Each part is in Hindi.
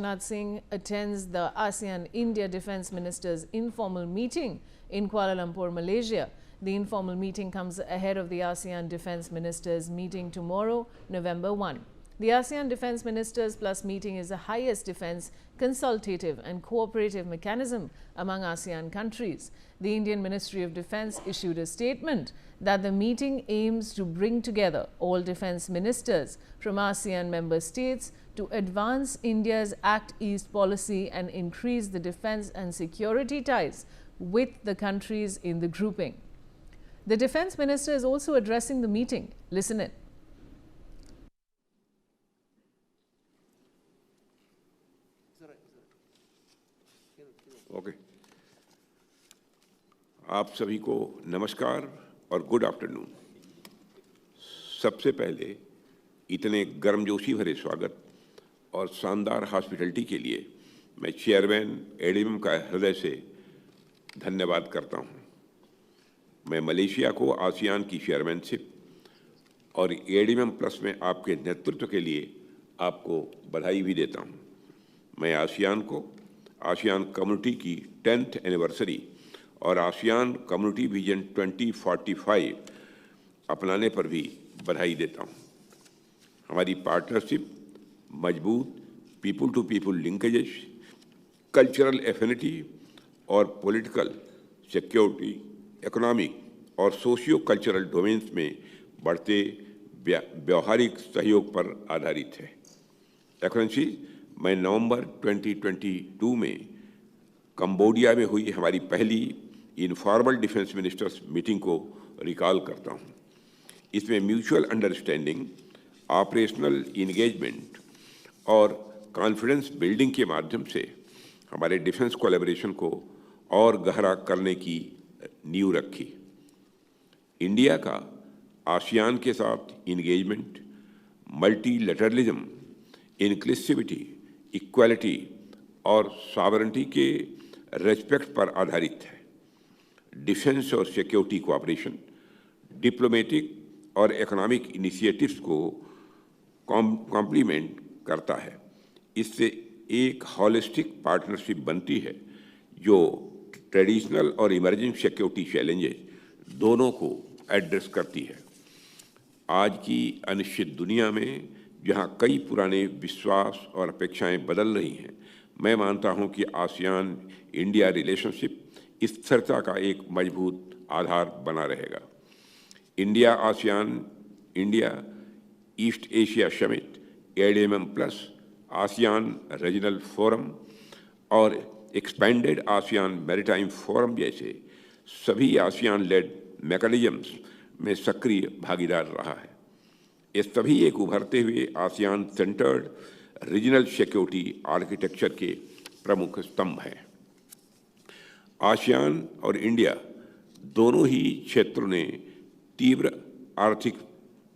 Rajnath Singh attends the ASEAN-India Defence Ministers' informal meeting in Kuala Lumpur, Malaysia. The informal meeting comes ahead of the ASEAN Defence Ministers' meeting tomorrow, November 1. The ASEAN Defence Ministers Plus meeting is the highest defence, consultative and cooperative mechanism among ASEAN countries. The Indian Ministry of Defence issued a statement that the meeting aims to bring together all defence ministers from ASEAN member states to advance India's Act East policy and increase the defence and security ties with the countries in the grouping. The defence minister is also addressing the meeting. Listen in. Okay आप सभी को नमस्कार और गुड आफ्टरनून। सबसे पहले इतने गर्मजोशी भरे स्वागत और शानदार हॉस्पिटैलिटी के लिए मैं चेयरमैन एडीएम का हृदय से धन्यवाद करता हूं। मैं मलेशिया को आसियान की चेयरमैनशिप और एडीएम प्लस में आपके नेतृत्व के लिए आपको बधाई भी देता हूं। मैं आसियान कम्युनिटी की 10th एनिवर्सरी और आसियान कम्युनिटी विजन 2045 अपनाने पर भी बधाई देता हूं। हमारी पार्टनरशिप मजबूत people to people linkages, cultural affinity और पॉलिटिकल, सिक्योरिटी, इकोनॉमिक और सोशियो कल्चरल डोमेन्स में बढ़ते व्यवहारिक सहयोग पर आधारित है। एक्सेलेंसी, मैं नवंबर 2022 में कंबोडिया में हुई हमारी पहली इनफॉर्मल डिफेंस मिनिस्टर्स मीटिंग को रिकॉल करता हूं। इसमें म्यूचुअल अंडरस्टैंडिंग, ऑपरेशनल इंगेजमेंट और कॉन्फिडेंस बिल्डिंग के माध्यम से हमारे डिफेंस कोलैबोरेशन को और गहरा करने की नींव रखी। इंडिया का आसियान के साथ इंगेजमेंट मल्टीलैटरलिज्म, इंक्लूसिविटी, इक्वालिटी और सॉवरेनिटी के रेस्पेक्ट पर आधारित है। डिफेंस और सिक्योरिटी कोऑपरेशन, डिप्लोमेटिक और इकोनॉमिक इनिशिएटिव्स को कॉम्प्लीमेंट करता है। इससे एक हॉलिस्टिक पार्टनरशिप बनती है जो ट्रेडिशनल और इमर्जिंग सिक्योरिटी चैलेंजेस दोनों को एड्रेस करती है। आज की अनिश्चित दुनिया में जहां कई पुराने विश्वास और अपेक्षाएं बदल रही हैं, मैं मानता हूं कि आसियान इंडिया रिलेशनशिप स्थिरता का एक मजबूत आधार बना रहेगा। India ASEAN India east Asia summit, ADMM plus, ASEAN regional forum और एक्सपेंडेड आसियान मैरीटाइम फोरम जैसे सभी आसियान लेड मैकेनिज्म्स में सक्रिय भागीदार रहा है। ये सभी एक उभरते हुए ASEAN centred regional security architecture के प्रमुख स्तंभ हैं। आसियान और इंडिया दोनों ही क्षेत्रों ने तीव्र आर्थिक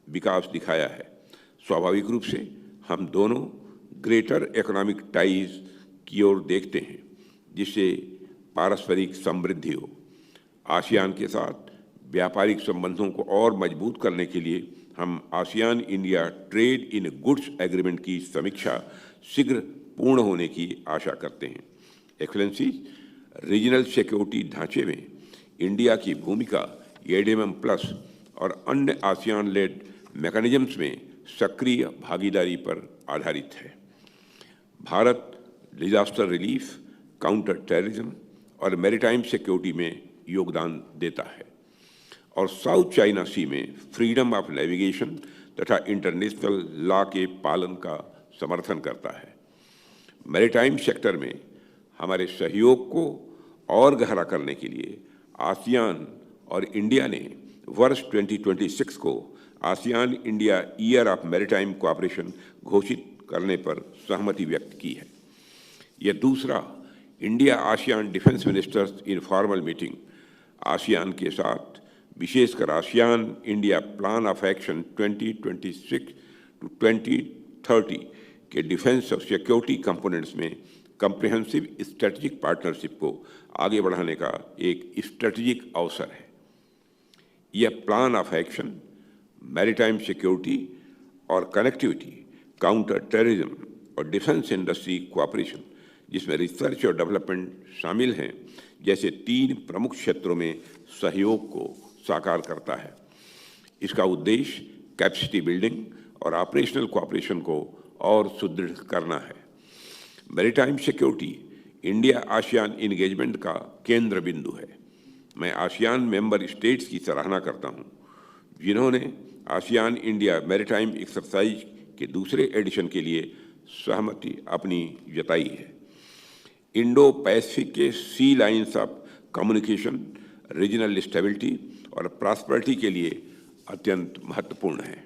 विकास दिखाया है। स्वाभाविक रूप से हम दोनों ग्रेटर इकोनॉमिक टाइज की ओर देखते हैं, जिससे पारस्परिक समृद्धि हो। आसियान के साथ व्यापारिक संबंधों को और मजबूत करने के लिए हम ASEAN India trade in goods agreement की समीक्षा शीघ्र पूर्ण होने की आशा करते हैं। एक्सेलेंसी, रीजनल सिक्योरिटी ढांचे में इंडिया की भूमिका एडीएमएम प्लस और अन्य आसियान लेड मैकेनिज्म्स में सक्रिय भागीदारी पर आधारित है। Bharat disaster relief, counter terrorism और मैरीटाइम सिक्योरिटी में योगदान देता है और साउथ चाइना सी में फ्रीडम ऑफ नेविगेशन तथा इंटरनेशनल लॉ के पालन का समर्थन करता है। मैरीटाइम सेक्टर में हमारे सहयोग को और गहरा करने के लिए आसियान और इंडिया ने वर्ष 2026 को ASEAN India year of maritime cooperation घोषित करने पर सहमति व्यक्त की है। यह दूसरा India ASEAN defence ministers informal meeting ASEAN के साथ, विशेषकर ASEAN India plan of action 2026 to 2030 के डिफेंस और सिक्योरिटी कंपोनेंट्स में कम्प्रिहेंसिव स्ट्रेटेजिक पार्टनरशिप को आगे बढ़ाने का एक स्ट्रेटेजिक अवसर है। यह plan of action maritime security और कनेक्टिविटी, काउंटर टेररिज्म, और डिफेंस इंडस्ट्री कोऑपरेशन, जिसमें रिसर्च और डेवलपमेंट शामिल हैं, जैसे 3 प्रमुख क्षेत्रों में सहयोग को साकार करता है। इसका उद्देश्य कैपेसिटी बिल्डिंग और ऑपरेशनल कोऑपरेशन को और सुदृढ़ करना है। Maritime security India ASEAN engagement का केंद्र बिंदु है। मैं आसियान मेंबर स्टेट्स की सराहना करता हूं, जिन्होंने आसियान इंडिया मैरीटाइम एक्सरसाइज के दूसरे एडिशन के लिए सहमति अपनी जताई है। इंडो पैसिफिक के sea lines of communication regional stability और प्रॉस्पेरिटी के लिए अत्यंत महत्वपूर्ण है।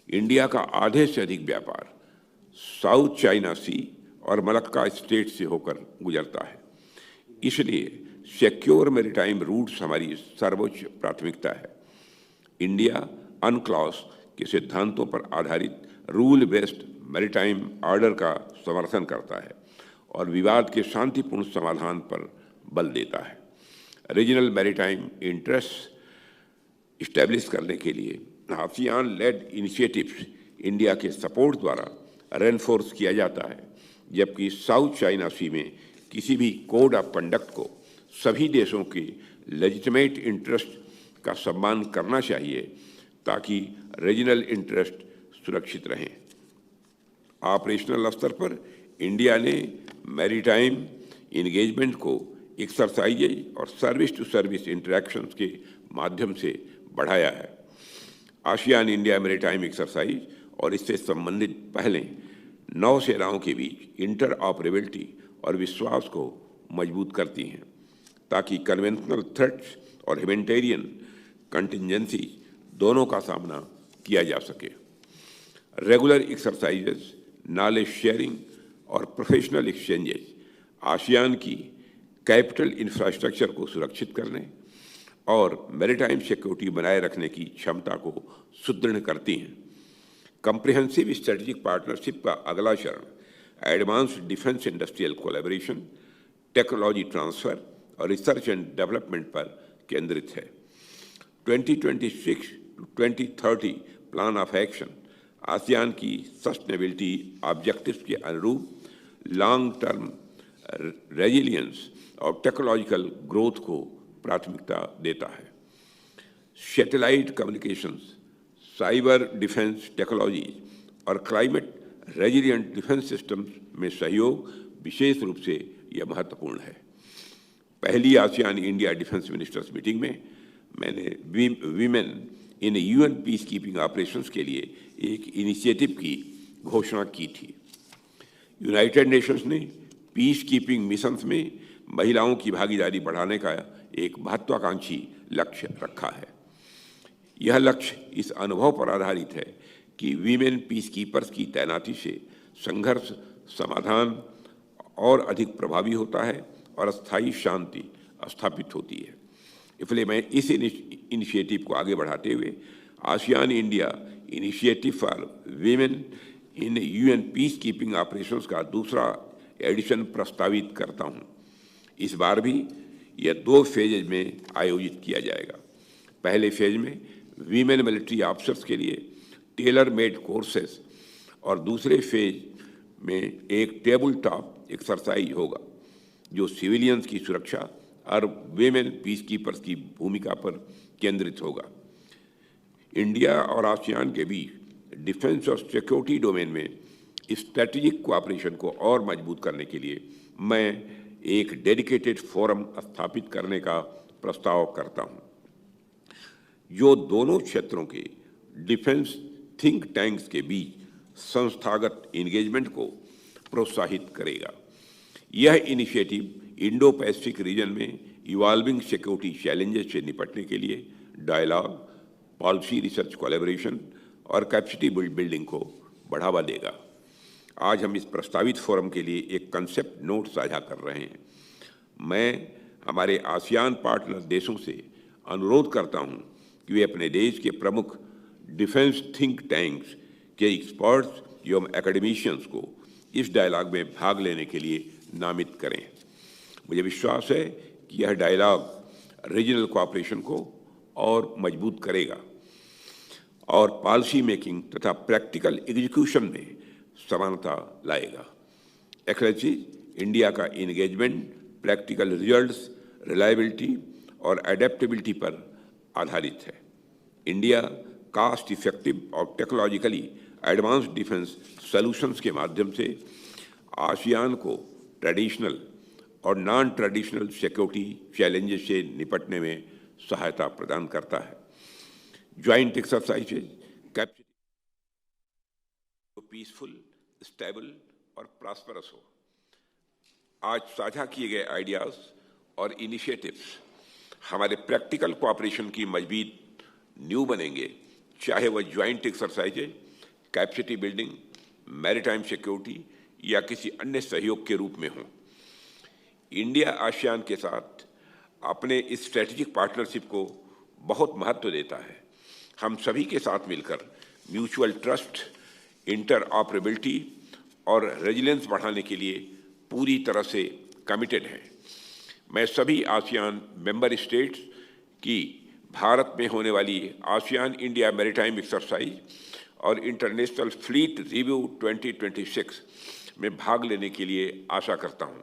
इंडिया का आधे से अधिक व्यापार साउथ चाइना सी और मलक्का स्टेट से होकर गुजरता है। इसलिए सिक्योर मैरीटाइम रूट्स हमारी सर्वोच्च प्राथमिकता है। इंडिया अनक्लॉस के सिद्धांतों पर आधारित रूल बेस्ड मैरीटाइम ऑर्डर का समर्थन करता है और विवाद के शांतिपूर्ण समाधान पर बल देता है। रीजनल मैरीटाइम इंटरेस्ट इस्टेब्लिश करने के लिए आसियान लेड इनिशिएटिव्स इंडिया के सपोर्ट द्वारा रेनफोर्स किया जाता है, जबकि साउथ चाइना सी में किसी भी कोड ऑफ कंडक्ट को सभी देशों के लेजिटिमेट इंटरेस्ट का सम्मान करना चाहिए ताकि रीजनल इंटरेस्ट सुरक्षित रहें। ऑपरेशनल स्तर पर इंडिया ने मैरीटाइम इंगेजमेंट को एक्सरसाइजेज और सर्विस टू सर्विस इंटरैक्शंस के माध्यम से बढ़ाया है। आसियान इंडिया मैरीटाइम एक्सरसाइज और इससे संबंधित पहलें नौसेनाओं के बीच इंटरऑपरेबिलिटी और विश्वास को मजबूत करती हैं, ताकि कन्वेंशनल थ्रेट्स और ह्यूमैनिटेरियन कंटिजेंसी दोनों का सामना किया जा सके। रेगुलर एक्सरसाइजेस, नॉलेज शेयरिंग और प्रोफेशनल एक्सचेंजेस आसियान की कैपिटल इंफ्रास्ट्रक्चर को सुरक्षित करने और मैरीटाइम सिक्योरिटी बनाए रखने की क्षमता को सुदृढ़ करती हैं। कम्प्रिहेंसिव स्ट्रेटेजिक पार्टनरशिप का अगला चरण advance defence industrial collaboration, technology transfer और रिसर्च एंड डेवलपमेंट पर केंद्रित है। 2026 to 2030 plan of action ASEAN की सस्टेनेबिलिटी ऑब्जेक्टिव्स के अनुरूप लॉन्ग टर्म रेजिलियंस और टेक्नोलॉजिकल ग्रोथ को प्राथमिकता देता है। Satellite communications, cyber defence technology और क्लाइमेट रेजिलियंट डिफेंस सिस्टम्स में सहयोग विशेष रूप से यह महत्वपूर्ण है। पहली ASEAN India defence ministers meeting में मैंने वीमेन इन यूएन पीस कीपिंग ऑपरेशंस के लिए एक इनिशिएटिव की घोषणा की थी। यूनाइटेड नेशंस ने पीस कीपिंग मिशंस में महिलाओं की भागीदारी बढ़ाने का एक महत्वाकांक्षी लक्ष्य रखा है। यह लक्ष्य इस अनुभव पर आधारित है कि वीमेन पीस कीपर्स की तैनाती से संघर्ष समाधान और अधिक प्रभावी होता है और स्थायी शांति स्थापित होती है। इसलिए मैं इस इनिशिएटिव को आगे बढ़ाते हुए ASEAN India initiative for women in UN peace keeping operations का दूसरा एडिशन प्रस्तावित करता हूं। इस बार भी यह 2 फेजेज में आयोजित किया जाएगा। पहले फेज में वीमेन मिलिट्री ऑफिसर्स के लिए टेलर मेड कोर्सेस और दूसरे फेज में एक टेबल टॉप एक्सरसाइज होगा जो सिविलियंस की सुरक्षा और वीमेन पीस कीपर्स की भूमिका पर केंद्रित होगा। इंडिया और आसियान के बीच डिफेंस और सिक्योरिटी डोमेन में स्ट्रेटेजिक कोऑपरेशन को और मजबूत करने के लिए मैं एक डेडिकेटेड फोरम स्थापित करने का प्रस्ताव करता हूं, जो दोनों क्षेत्रों के डिफेंस थिंक टैंक्स के बीच संस्थागत एंगेजमेंट को प्रोत्साहित करेगा। यह इनिशिएटिव इंडो पैसिफिक रीजन में इवॉल्विंग सिक्योरिटी चैलेंजेस से निपटने के लिए डायलॉग, पॉलिसी रिसर्च कोलैबोरेशन और कैपेसिटी बिल्डिंग को बढ़ावा देगा। आज हम इस प्रस्तावित फोरम के लिए एक कंसेप्ट नोट साझा कर रहे हैं। मैं हमारे आसियान पार्टनर देशों से अनुरोध करता हूं कि वे अपने देश के प्रमुख डिफेंस थिंक टैंक्स के एक्सपर्ट्स एवं एकेडमिशियंस को इस डायलॉग में भाग लेने के लिए नामित करें। मुझे विश्वास है कि यह डायलॉग रीजनल कोऑपरेशन को और मजबूत करेगा और पॉलिसी मेकिंग तथा प्रैक्टिकल एग्जीक्यूशन में समानता लाएगा। एक्सेलेंसीज, इंडिया का इंगेजमेंट प्रैक्टिकल रिजल्ट्स, रिलायबिलिटी और एडेप्टेबिलिटी पर आधारित है। इंडिया कास्ट इफेक्टिव और टेक्नोलॉजिकली एडवांस्ड डिफेंस सॉल्यूशंस के माध्यम से आसियान को ट्रेडिशनल और नॉन ट्रेडिशनल सिक्योरिटी चैलेंजेस से निपटने में सहायता प्रदान करता है। Joint exercises capacity peaceful, stable और प्रॉस्परस हो। आज साझा किए गए आइडियाज और इनिशिएटिव्स हमारे प्रैक्टिकल कोऑपरेशन की मजबूत नींव बनेंगे, चाहे वह joint exercises, capacity building, maritime security या किसी अन्य सहयोग के रूप में हों। इंडिया आसियान के साथ अपने इस स्ट्रेटेजिक पार्टनरशिप को बहुत महत्व देता है। हम सभी के साथ मिलकर म्यूचुअल ट्रस्ट, इंटरऑपरेबिलिटी और रेजिलियंस बढ़ाने के लिए पूरी तरह से कमिटेड हैं। मैं सभी आसियान मेंबर स्टेट्स की भारत में होने वाली आसियान इंडिया मैरीटाइम एक्सरसाइज और इंटरनेशनल फ्लीट रिव्यू 2026 में भाग लेने के लिए आशा करता हूं,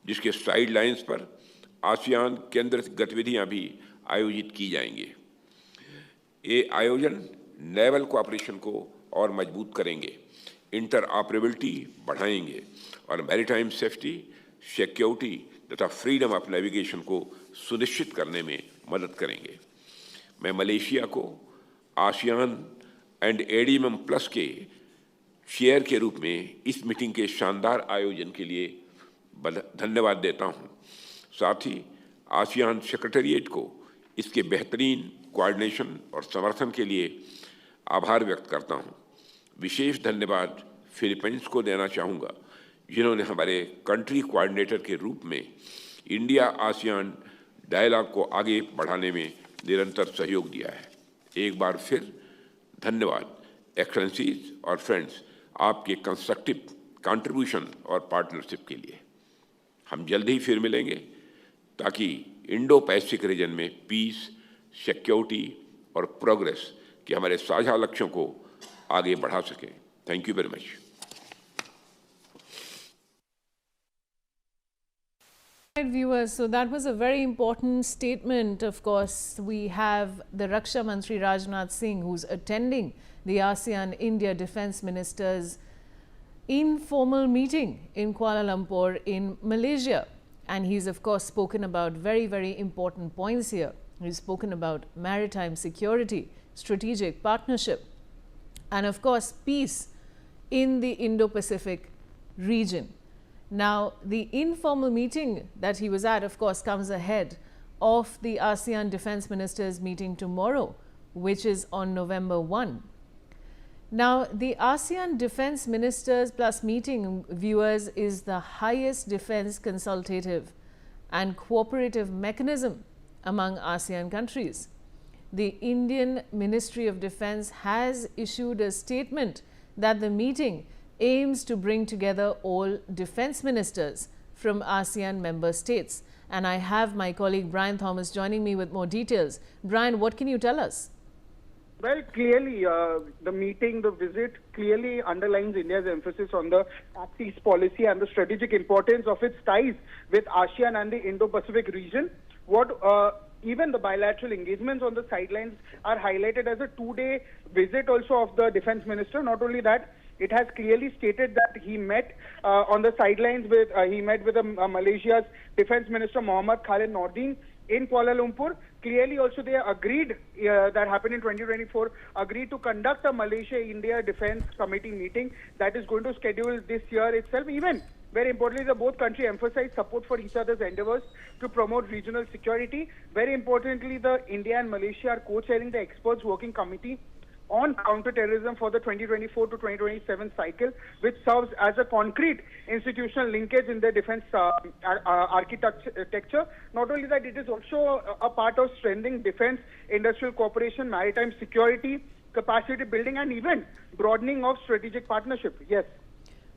जिसके साइडलाइंस पर आसियान केंद्रित गतिविधियां भी आयोजित की जाएंगी। ये आयोजन नेवल कोऑपरेशन को और मजबूत करेंगे, इंटरऑपरेबिलिटी बढ़ाएंगे और मैरीटाइम सेफ्टी, सिक्योरिटी तथा फ्रीडम ऑफ नेविगेशन को सुनिश्चित करने में मदद करेंगे। मैं मलेशिया को आसियान एंड एडीएमएम प्लस के चेयर के रूप में इस मीटिंग के शानदार आयोजन के लिए धन्यवाद देता हूं। साथ ही आसियान सेक्रेटेरिएट को इसके बेहतरीन कोऑर्डिनेशन और समर्थन के लिए आभार व्यक्त करता हूं। विशेष धन्यवाद फिलीपींस को देना चाहूँगा, जिन्होंने हमारे कंट्री कोऑर्डिनेटर के रूप में इंडिया आसियान डायलॉग को आगे बढ़ाने में निरंतर सहयोग दिया है। एक बार फिर धन्यवाद एक्सेलेंसीज और फ्रेंड्स, आपके कंस्ट्रक्टिव कंट्रीब्यूशन और पार्टनरशिप के लिए। हम जल्द ही फिर मिलेंगे ताकि इंडो पैसिफिक रीजन में पीस, सिक्योरिटी और प्रोग्रेस के हमारे साझा लक्ष्यों को आगे बढ़ा सकें। Thank you very much. Right, viewers, so that was a very important statement. Of course, we have the Raksha Mantri Rajnath Singh, who's attending the ASEAN-India Defence Ministers' informal meeting in Kuala Lumpur in Malaysia. And he's, of course, spoken about very, very important points here. He's spoken about maritime security, strategic partnership, and, of course, peace in the Indo-Pacific region. Now, the informal meeting that he was at, of course, comes ahead of the ASEAN Defence Ministers meeting tomorrow, which is on November 1. Now, the ASEAN Defence Ministers Plus meeting, viewers, is the highest defence consultative and cooperative mechanism among ASEAN countries. The Indian Ministry of Defence has issued a statement that the meeting aims to bring together all defence ministers from ASEAN member states. And I have my colleague Brian Thomas joining me with more details. Brian, what can you tell us? Well, clearly, the meeting, the visit clearly underlines India's emphasis on the Act East policy and the strategic importance of its ties with ASEAN and the Indo-Pacific region. Even the bilateral engagements on the sidelines are highlighted as a two-day visit also of the defense minister. Not only that, it has clearly stated that he met on the sidelines with Malaysia's defense minister Mohammad Khalid Nordin in Kuala Lumpur. Clearly also they agreed, that happened in 2024, agreed to conduct a Malaysia-India Defence Committee meeting that is going to schedule this year itself. Even very importantly, the both countries emphasize support for each other's endeavors to promote regional security. Very importantly, the India and Malaysia are co-chairing the Experts Working Committee on counter-terrorism for the 2024 to 2027 cycle, which serves as a concrete institutional linkage in the defense architecture. Not only that, it is also a part of strengthening defense, industrial cooperation, maritime security, capacity building, and even broadening of strategic partnership. Yes.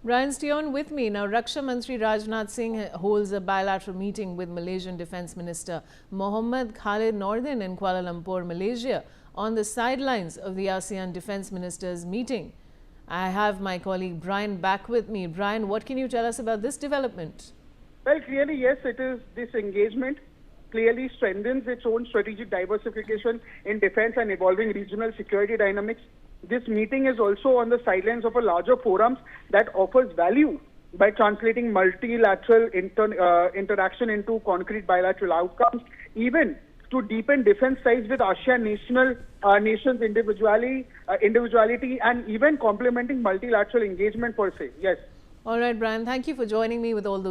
Brian, stay on with me. Now, Raksha Mantri Rajnath Singh holds a bilateral meeting with Malaysian Defence Minister Mohammad Khalid Nordin in Kuala Lumpur, Malaysia, on the sidelines of the ASEAN Defence Ministers meeting. I have my colleague Brian back with me. Brian, what can you tell us about this development? Well, clearly, yes, it is. This engagement clearly strengthens its own strategic diversification in defense and evolving regional security dynamics. This meeting is also on the sidelines of a larger forum that offers value by translating multilateral interaction into concrete bilateral outcomes, even to deepen defense ties with ASEAN nations individuality and even complementing multilateral engagement per se. Yes. All right, Brian, thank you for joining me with all those